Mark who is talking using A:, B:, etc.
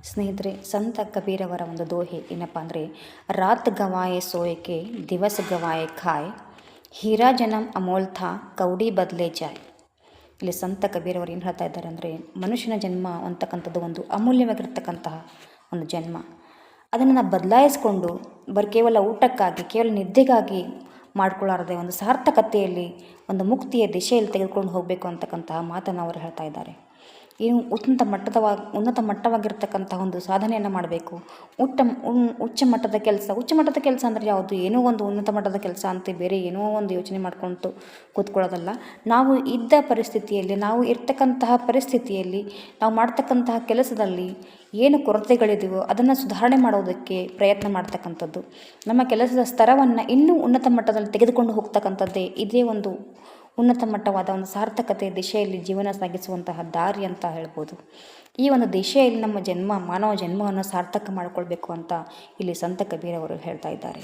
A: ಸ್ನೇಹಿತರೆ, ಸಂತ ಕಬೀರವರ ಒಂದು ದೋಹೆ ಏನಪ್ಪ ಅಂದರೆ, ರಾತ್ ಗವಾಯೆ ಸೋಯಕೆ ದಿವಸ ಗವಾಯೆ ಖಾಯ್, ಹೀರಾ ಜನಮ್ ಅಮೋಲ್ ಥಾ ಕೌಡಿ ಬದಲೇ ಜಾಯ್. ಇಲ್ಲಿ ಸಂತ ಕಬೀರವರು ಏನು ಹೇಳ್ತಾ ಇದ್ದಾರೆ ಅಂದರೆ, ಮನುಷ್ಯನ ಜನ್ಮ ಅಂತಕ್ಕಂಥದ್ದು ಒಂದು ಅಮೂಲ್ಯವಾಗಿರ್ತಕ್ಕಂತಹ ಒಂದು ಜನ್ಮ. ಅದನ್ನು ನಾವು ಬದಲಾಯಿಸ್ಕೊಂಡು ಕೇವಲ ಊಟಕ್ಕಾಗಿ, ಕೇವಲ ನಿದ್ದೆಗಾಗಿ ಮಾಡ್ಕೊಳ್ಳಾರದೆ ಒಂದು ಸಾರ್ಥಕತೆಯಲ್ಲಿ, ಒಂದು ಮುಕ್ತಿಯ ದಿಶೆಯಲ್ಲಿ ತೆಗೆದುಕೊಂಡು ಹೋಗಬೇಕು ಅಂತಕ್ಕಂತಹ ಮಾತನ್ನು ಅವರು ಹೇಳ್ತಾ ಇದ್ದಾರೆ. ಏನು ಉನ್ನತ ಮಟ್ಟವಾಗಿರ್ತಕ್ಕಂಥ ಒಂದು ಸಾಧನೆಯನ್ನು ಮಾಡಬೇಕು. ಉಚ್ಚ ಮಟ್ಟದ ಕೆಲಸ ಅಂದರೆ ಯಾವುದು? ಏನೋ ಒಂದು ಉನ್ನತ ಮಟ್ಟದ ಕೆಲಸ ಅಂತ ಬೇರೆ ಏನೋ ಒಂದು ಯೋಚನೆ ಮಾಡ್ಕೊಂಡು ಕೂತ್ಕೊಳ್ಳೋದಲ್ಲ. ನಾವು ಇದ್ದ ಪರಿಸ್ಥಿತಿಯಲ್ಲಿ, ನಾವು ಇರ್ತಕ್ಕಂತಹ ಪರಿಸ್ಥಿತಿಯಲ್ಲಿ, ನಾವು ಮಾಡ್ತಕ್ಕಂತಹ ಕೆಲಸದಲ್ಲಿ ಏನು ಕೊರತೆಗಳಿದೆಯೋ ಅದನ್ನು ಸುಧಾರಣೆ ಮಾಡೋದಕ್ಕೆ ಪ್ರಯತ್ನ ಮಾಡ್ತಕ್ಕಂಥದ್ದು. ನಮ್ಮ ಕೆಲಸದ ಸ್ತರವನ್ನು ಇನ್ನೂ ಉನ್ನತ ಮಟ್ಟದಲ್ಲಿ ತೆಗೆದುಕೊಂಡು ಹೋಗ್ತಕ್ಕಂಥದ್ದೇ ಇದೇ ಒಂದು ಉನ್ನತ ಮಟ್ಟವಾದ ಒಂದು ಸಾರ್ಥಕತೆ ದಿಶೆಯಲ್ಲಿ ಜೀವನ ಸಾಗಿಸುವಂತಹ ದಾರಿ ಅಂತ ಹೇಳ್ಬೋದು. ಈ ಒಂದು ದಿಶೆಯಲ್ಲಿ ನಮ್ಮ ಮಾನವ ಜನ್ಮವನ್ನು ಸಾರ್ಥಕ ಮಾಡಿಕೊಳ್ಬೇಕು ಅಂತ ಇಲ್ಲಿ ಸಂತ ಕಬೀರವರು ಹೇಳ್ತಾ ಇದ್ದಾರೆ.